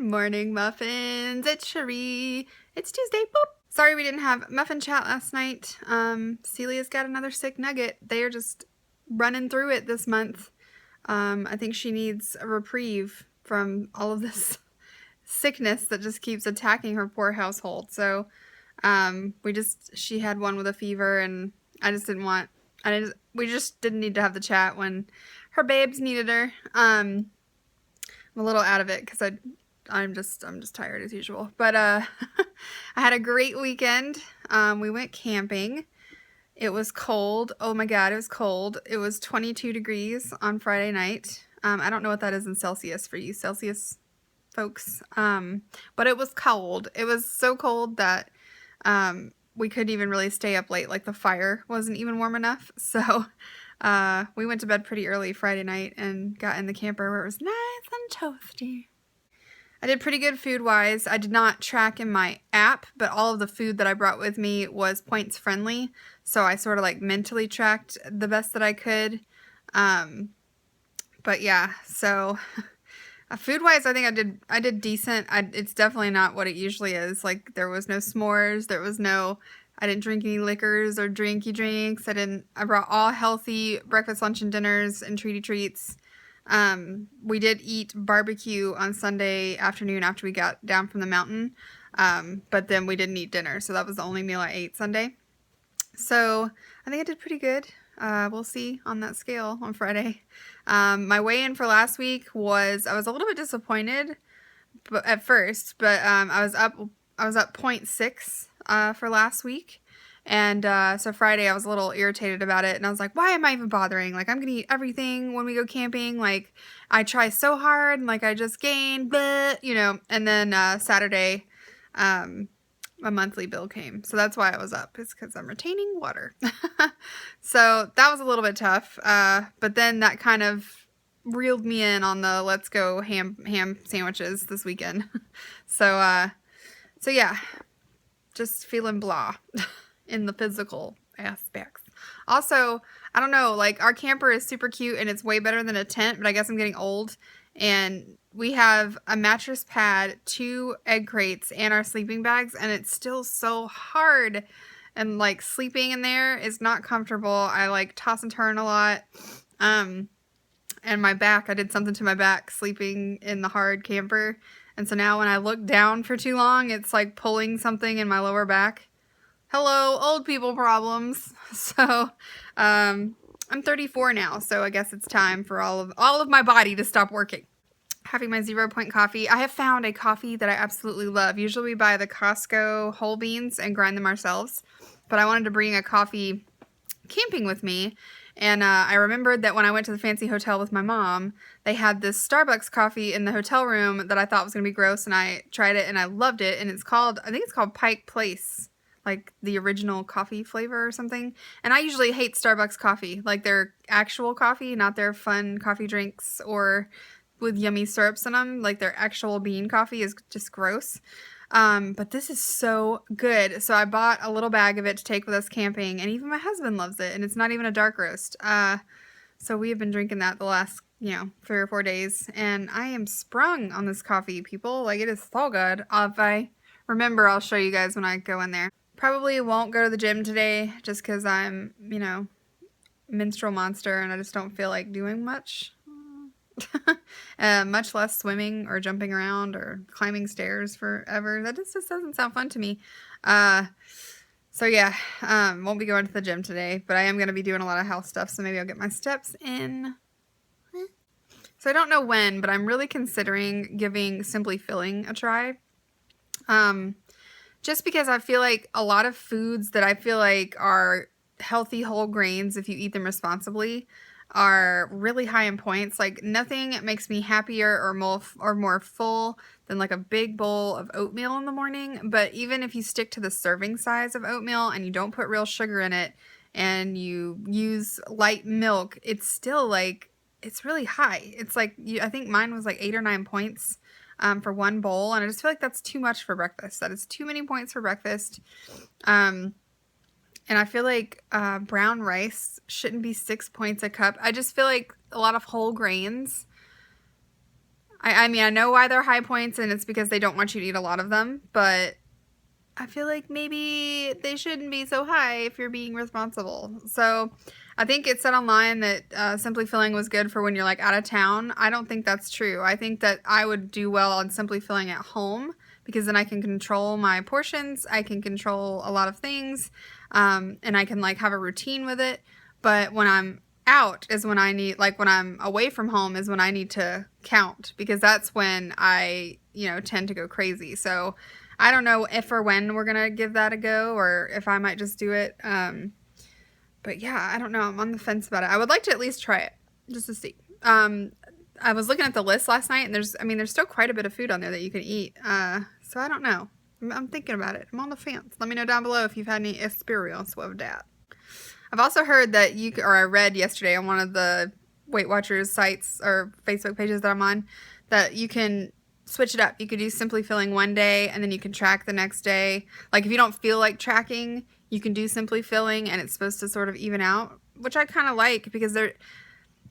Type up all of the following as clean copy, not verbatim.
morning, muffins. It's Cherie. It's Tuesday. Boop. Sorry we didn't have muffin chat last night. Celia's got another sick nugget. They are just running through it this month. I think she needs a reprieve from all of this sickness that just keeps attacking her poor household. So, she had one with a fever, and we just didn't need to have the chat when her babes needed her. I'm a little out of it because I'm just tired as usual. But I had a great weekend. We went camping. It was cold. Oh my God, it was cold. It was 22 degrees on Friday night. I don't know what that is in Celsius for you Celsius folks. But it was cold. It was so cold that we couldn't even really stay up late. Like the fire wasn't even warm enough. So we went to bed pretty early Friday night and got in the camper where it was nice and toasty. I did pretty good food-wise. I did not track in my app, but all of the food that I brought with me was points friendly. So I sort of like mentally tracked the best that I could. But yeah, so food-wise, I think I did decent. It's definitely not what it usually is. Like there was no s'mores. I didn't drink any liquors or drinky drinks. I brought all healthy breakfast, lunch, and dinners and treaty treats. We did eat barbecue on Sunday afternoon after we got down from the mountain. But then we didn't eat dinner. So that was the only meal I ate Sunday. So I think I did pretty good. We'll see on that scale on Friday. My weigh-in for last week I was a little bit disappointed at first, but I was up 0.6 for last week. And so Friday I was a little irritated about it, and I was like, why am I even bothering? Like, I'm gonna eat everything when we go camping. Like, I try so hard, and like I just gained, but and then Saturday a monthly bill came. So that's why I was up. It's because I'm retaining water. So that was a little bit tough. But then that kind of reeled me in on the let's go ham sandwiches this weekend. So yeah, just feeling blah in the physical aspects. Also, I don't know, like our camper is super cute and it's way better than a tent, but I guess I'm getting old. And we have a mattress pad, 2 egg crates, and our sleeping bags, and it's still so hard. And like sleeping in there is not comfortable. I like toss and turn a lot. And my back, I did something to my back sleeping in the hard camper. And so now when I look down for too long, it's like pulling something in my lower back. Hello, old people problems. So, I'm 34 now, so I guess it's time for all of my body to stop working. Having my 0 Point coffee. I have found a coffee that I absolutely love. Usually we buy the Costco whole beans and grind them ourselves, but I wanted to bring a coffee camping with me. And I remembered that when I went to the fancy hotel with my mom, they had this Starbucks coffee in the hotel room that I thought was going to be gross, and I tried it and I loved it. And I think it's called Pike Place, like the original coffee flavor or something. And I usually hate Starbucks coffee, like their actual coffee, not their fun coffee drinks or with yummy syrups in them. Like their actual bean coffee is just gross. But this is so good. So I bought a little bag of it to take with us camping, and even my husband loves it, and it's not even a dark roast. So we have been drinking that the last, 3 or 4 days, and I am sprung on this coffee, people. Like, it is so good. If I remember, I'll show you guys when I go in there. Probably won't go to the gym today just because I'm, menstrual monster and I just don't feel like doing much. Much less swimming or jumping around or climbing stairs forever. That just doesn't sound fun to me. So yeah, won't be going to the gym today, but I am going to be doing a lot of house stuff, so maybe I'll get my steps in. So I don't know when, but I'm really considering giving Simply Filling a try. Just because I feel like a lot of foods that I feel like are healthy whole grains, if you eat them responsibly, are really high in points. Like nothing makes me happier or more full than like a big bowl of oatmeal in the morning. But even if you stick to the serving size of oatmeal and you don't put real sugar in it and you use light milk, it's still like, it's really high. It's like, I think mine was like 8 or 9 points for one bowl, and I just feel like that's too much for breakfast. That is too many points for breakfast. And I feel like brown rice shouldn't be 6 points a cup. I just feel like a lot of whole grains I mean, I know why they're high points, and it's because they don't want you to eat a lot of them, but I feel like maybe they shouldn't be so high if you're being responsible. So I think it said online that Simply Filling was good for when you're like out of town. I don't think that's true. I think that I would do well on Simply Filling at home because then I can control my portions. I can control a lot of things, and I can like have a routine with it. But when I'm out is when I need, like when I'm away from home is when I need to count, because that's when I, tend to go crazy. So I don't know if or when we're going to give that a go, or if I might just do it. But yeah, I don't know. I'm on the fence about it. I would like to at least try it just to see. I was looking at the list last night, and there's still quite a bit of food on there that you can eat. So I don't know. I'm thinking about it. I'm on the fence. Let me know down below if you've had any experience with that. I've also heard that I read yesterday on one of the Weight Watchers sites or Facebook pages that I'm on, that you can switch it up. You could do Simply Filling one day, and then you can track the next day. Like if you don't feel like tracking, you can do Simply Filling, and it's supposed to sort of even out, which I kind of like, because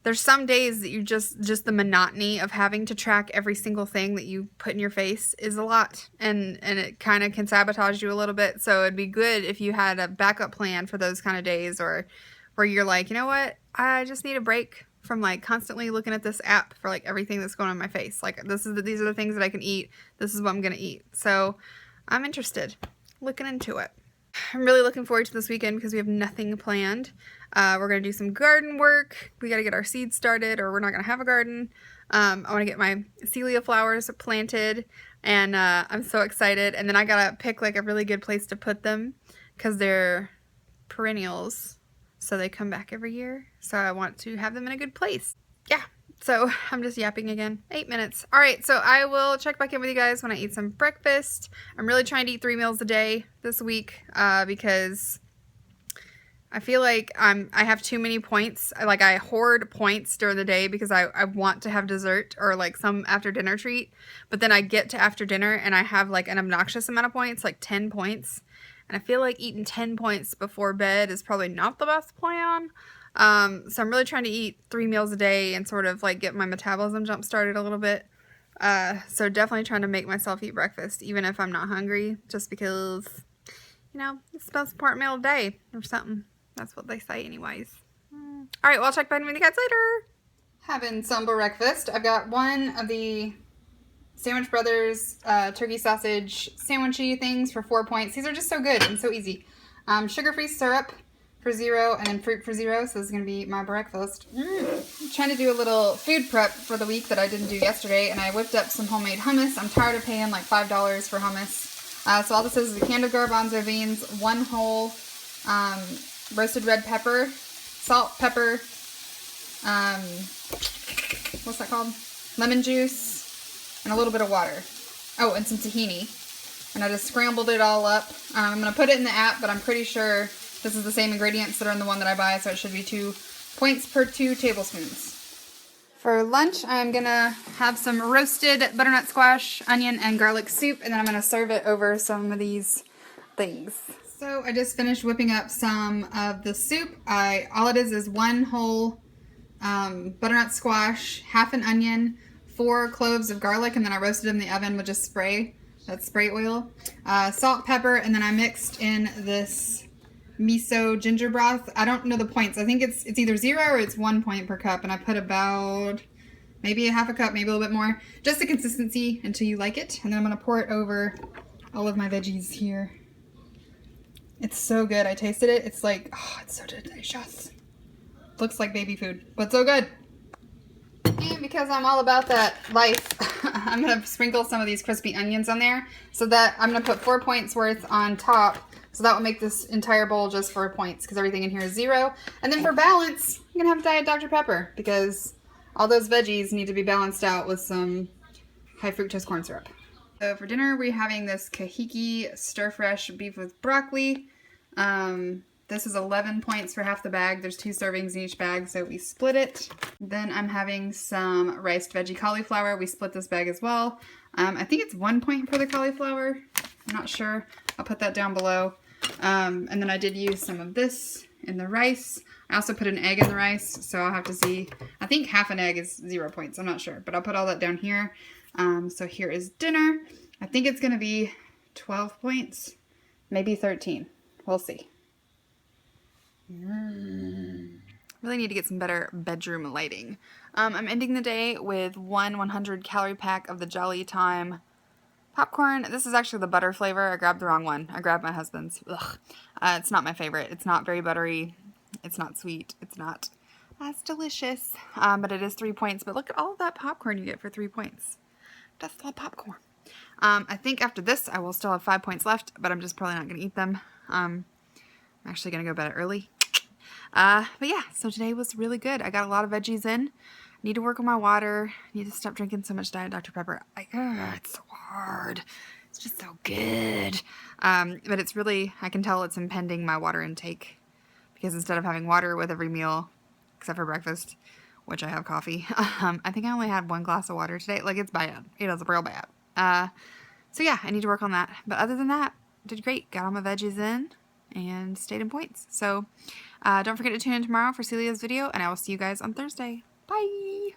there's some days that you just the monotony of having to track every single thing that you put in your face is a lot, and it kind of can sabotage you a little bit. So it'd be good if you had a backup plan for those kind of days, or where you're like, you know what, I just need a break from like constantly looking at this app for like everything that's going on in my face. Like these are the things that I can eat. This is what I'm gonna eat. So I'm interested, looking into it. I'm really looking forward to this weekend because we have nothing planned. We're going to do some garden work. We got to get our seeds started, or we're not going to have a garden. I want to get my celia flowers planted, and I'm so excited. And then I got to pick like a really good place to put them because they're perennials, so they come back every year. So I want to have them in a good place. Yeah. So I'm just yapping again. 8 minutes. All right, so I will check back in with you guys when I eat some breakfast. I'm really trying to eat 3 meals a day this week because I feel like I have too many points. I hoard points during the day because I want to have dessert or like some after dinner treat. But then I get to after dinner and I have like an obnoxious amount of points, like 10 points. And I feel like eating 10 points before bed is probably not the best plan. So I'm really trying to eat 3 meals a day and sort of like get my metabolism jump started a little bit. So definitely trying to make myself eat breakfast, even if I'm not hungry, just because, it's the most important meal of the day or something. That's what they say anyways. All right, well, I'll check back in with you guys later. Having some breakfast. I've got one of the Sandwich Brothers turkey sausage sandwichy things for 4 points. These are just so good and so easy. Sugar-free syrup for 0, and then fruit for 0, so this is going to be my breakfast. I'm trying to do a little food prep for the week that I didn't do yesterday, and I whipped up some homemade hummus. I'm tired of paying like $5 for hummus. So all this is a can of garbanzo beans, 1 whole roasted red pepper, salt, pepper, what's that called? Lemon juice, and a little bit of water. Oh, and some tahini. And I just scrambled it all up. I'm going to put it in the app, but I'm pretty sure this is the same ingredients that are in the one that I buy, so it should be 2 points per 2 tablespoons. For lunch, I'm going to have some roasted butternut squash, onion, and garlic soup, and then I'm going to serve it over some of these things. So I just finished whipping up some of the soup. All it is 1 whole butternut squash, half an onion, 4 cloves of garlic, and then I roasted them in the oven with just spray. That's spray oil. Salt, pepper, and then I mixed in this miso ginger broth. I don't know the points. I think it's either 0 or it's 1 point per cup, and I put about maybe a half a cup, maybe a little bit more. Just the consistency until you like it. And then I'm going to pour it over all of my veggies here. It's so good. I tasted it. It's like, oh, it's so delicious. Looks like baby food, but so good. And because I'm all about that life, I'm going to sprinkle some of these crispy onions on there, so that I'm going to put 4 points worth on top. So that will make this entire bowl just 4 points, because everything in here is 0. And then for balance, I'm going to have a Diet Dr. Pepper, because all those veggies need to be balanced out with some high fructose corn syrup. So for dinner, we're having this kahiki stir-fresh beef with broccoli. This is 11 points for half the bag. There's 2 servings in each bag, so we split it. Then I'm having some riced veggie cauliflower. We split this bag as well. I think it's 1 point for the cauliflower. I'm not sure. I'll put that down below. And then I did use some of this in the rice. I also put an egg in the rice, so I'll have to see. I think half an egg is 0 points. I'm not sure, but I'll put all that down here. So here is dinner. I think it's going to be 12 points, maybe 13. We'll see. Really need to get some better bedroom lighting. I'm ending the day with one 100-calorie pack of the Jolly Time popcorn. This is actually the butter flavor. I grabbed the wrong one. I grabbed my husband's. Ugh. It's not my favorite. It's not very buttery. It's not sweet. It's not as delicious. But it is 3 points. But look at all of that popcorn you get for 3 points. That's a lot of popcorn. I think after this, I will still have 5 points left, but I'm just probably not going to eat them. I'm actually going to go to bed early. But yeah, so today was really good. I got a lot of veggies in. Need to work on my water. Need to stop drinking so much Diet Dr. Pepper. It's so hard. It's just so good. But it's really, I can tell it's impeding my water intake. Because instead of having water with every meal, except for breakfast, which I have coffee, I think I only had 1 glass of water today. Like, it's bad. It is real bad. So yeah, I need to work on that. But other than that, did great. Got all my veggies in and stayed in points. So don't forget to tune in tomorrow for Celia's video, and I will see you guys on Thursday. Bye!